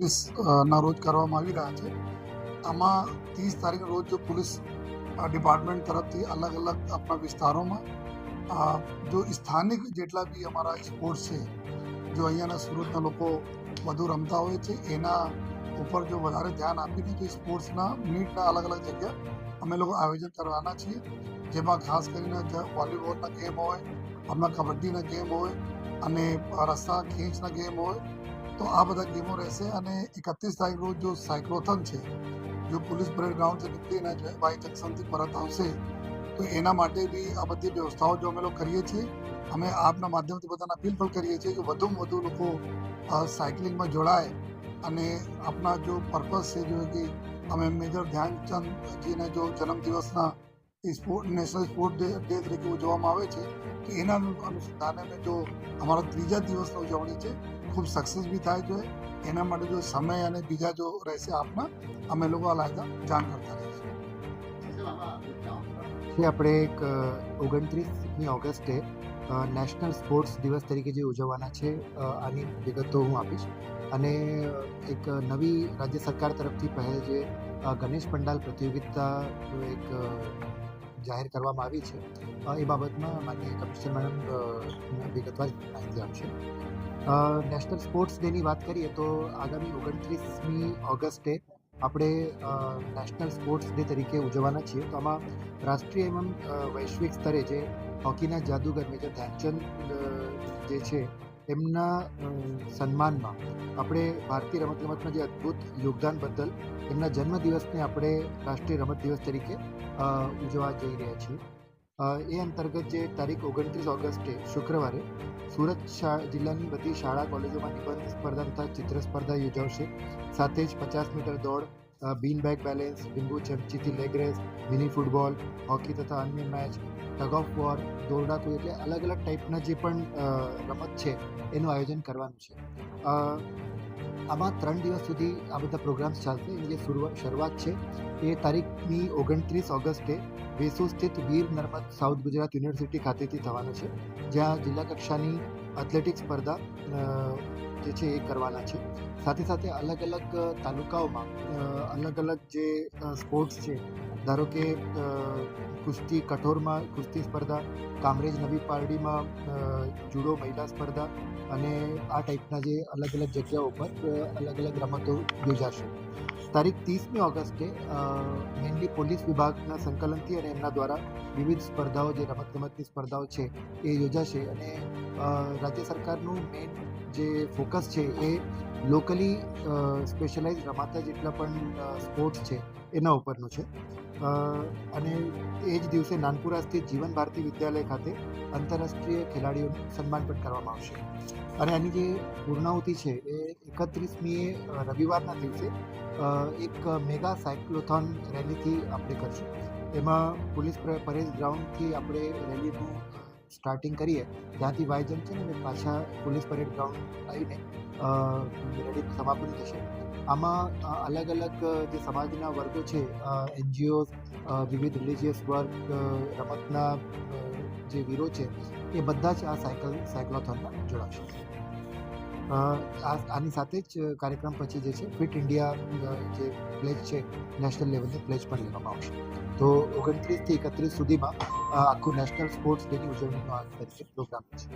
ના રોજ કરવામાં આવી રહ્યા છે. આમાં 30 તારીખના રોજ જો પોલીસ ડિપાર્ટમેન્ટ તરફથી અલગ અલગ આપણા વિસ્તારોમાં જો સ્થાનિક જેટલા બી અમારા સ્પોર્ટ્સ છે, જો અહીંયાના સુરતના લોકો વધુ રમતા હોય છે, એના ઉપર જો વધારે ધ્યાન આપીને જો સ્પોર્ટ્સના મીટના અલગ અલગ જગ્યા અમે લોકો આયોજન કરવાના છીએ, જેમાં ખાસ કરીને વોલીબોલના ગેમ હોય, આપણા કબડ્ડીના ગેમ હોય અને રસ્સા ખેંચના ગેમ હોય, તો આ બધા ગેમો રહેશે. અને 31 તારીખ રોજ જો સાયક્લોથોન છે, જો પોલીસ પરેડ ગ્રાઉન્ડથી નીકળીને જો વાય જંકશનથી પરત આવશે, તો એના માટે બી આ બધી વ્યવસ્થાઓ જો અમે લોકો કરીએ છીએ. અમે આપના માધ્યમથી બધાને અપીલ પણ કરીએ છીએ કે વધુમાં વધુ લોકો સાયકલિંગમાં જોડાય અને આપણા જો પર્પઝ છે, જો કે અમે મેજર ધ્યાનચંદજીને જો જન્મદિવસના નેશનલ સ્પોર્ટ ડે તરીકે ઉજવવામાં આવે છે, તો એના અનુસંધાને જો અમારા 3જા દિવસની ઉજવણી છે, ખૂબ સક્સેસ બી થાય જોઈએ. એના માટે જો સમય અને બીજા જો રહેશે આપના, અમે લોકો અલાયદા જાણ કરતા રહીશું. આપણે એક 29મી ઓગસ્ટે નેશનલ સ્પોર્ટ્સ દિવસ તરીકે જે ઉજવવાના છે, આની વિગતો હું આપીશ. અને એક નવી રાજ્ય સરકાર તરફથી પહેલ જે ગણેશ પંડાલ પ્રતિયોગિતા એક જાહેર કરવામાં આવી છે, એ બાબતમાં માનનીય કમિશનર મેડમ વિગતવાર માહિતી આપશે. નેશનલ સ્પોર્ટ્સ ડેની વાત કરીએ તો આગામી 29મી ઓગસ્ટે આપણે નેશનલ સ્પોર્ટ્સ ડે તરીકે ઉજવવાના છીએ. તો આમાં રાષ્ટ્રીય એવં વૈશ્વિક સ્તરે જે હોકીના જાદુગર મેજર ધ્યાનચંદ જે છે, એમના સન્માનમાં આપણે ભારતીય રમતગમતમાં જે અદ્ભુત યોગદાન બદલ એમના જન્મદિવસને આપણે રાષ્ટ્રીય રમત દિવસ તરીકે ઉજવવા જઈ રહ્યા છીએ. એ અંતર્ગત જે તારીખ 29 ઓગસ્ટે શુક્રવારે સુરત જિલ્લાની બધી શાળા કોલેજોમાં નિબંધ સ્પર્ધા તથા ચિત્ર સ્પર્ધા યોજાશે. સાથે જ 50 મીટર દોડ, બીન બેગ બેલેન્સ, લીંબુ ચમચીથી leg race, mini football, hockey તથા અન્ય મેચ, ટગ ઓફ વોર, દોરડા કૂદ, એટલે અલગ અલગ ટાઈપના જે પણ રમત છે એનું આયોજન કરવાનું છે. આમાં 3 દિવસ સુધી આ બધા પ્રોગ્રામ્સ ચાલશે. એની જે શરૂઆત છે એ તારીખની 29 ઓગસ્ટે વેસુ સ્થિત વીર નર્મદ સાઉથ ગુજરાત યુનિવર્સિટી ખાતેથી થવાનો છે, જ્યાં જિલ્લા કક્ષાની એથ્લેટિક સ્પર્ધા જે છે એ કરવાના છે. સાથે સાથે અલગ અલગ તાલુકાઓમાં અલગ અલગ જે સ્પોર્ટ્સ છે, ધારો કે કુસ્તી કઠોરમાં કુસ્તી સ્પર્ધા, કામરેજ નવી પારડીમાં જુડો મહિલા સ્પર્ધા અને આ ટાઈપના જે અલગ અલગ જગ્યાઓ પર અલગ અલગ રમતો યોજાશે. તારીખ 30મી ઓગસ્ટે મેઇનલી પોલીસ વિભાગના સંકલનથી અને એમના દ્વારા વિવિધ સ્પર્ધાઓ જે રમતગમતની સ્પર્ધાઓ છે એ યોજાશે. અને રાજ્ય સરકારનું મેઇન જે ફોકસ છે એ લોકલી સ્પેશિયલાઇઝ રમાતા જેટલા પણ સ્પોર્ટ્સ છે એના ઉપરનું છે. અને એ જ દિવસે નાનપુરા સ્થિત જીવન ભારતી વિદ્યાલય ખાતે આંતરરાષ્ટ્રીય ખેલાડીઓનું સન્માન પણ કરવામાં આવશે. અને આની જે પૂર્ણાહુતિ છે એ 31મીએ રવિવારના દિવસે એક મેગા સાયક્લોથોન રેલીથી આપણે કરશું. એમાં પોલીસ પરેડ ગ્રાઉન્ડથી આપણે રેલીનું સ્ટાર્ટિંગ કરીએ, ત્યાંથી વાય જંકશન અને પાછા પોલીસ પરેડ ગ્રાઉન્ડ આવીને રેલીનું સમાપન થશે. આમાં અલગ અલગ જે સમાજના વર્ગો છે, NGO, વિવિધ રિલિજિયસ વર્ગ, રમતના જે વીરો છે, એ બધા જ આ સાયક્લોથોનમાં જોડાશે. આની સાથે જ કાર્યક્રમ પછી જે છે ફિટ ઇન્ડિયા જે પ્લેજ છે નેશનલ લેવલની પ્લેજ પણ લેવામાં આવશે. તો 29 થી 31 સુધીમાં આખું નેશનલ સ્પોર્ટ્સ ડેની ઉજવણીનો આ તરીકે પ્રોગ્રામ છે.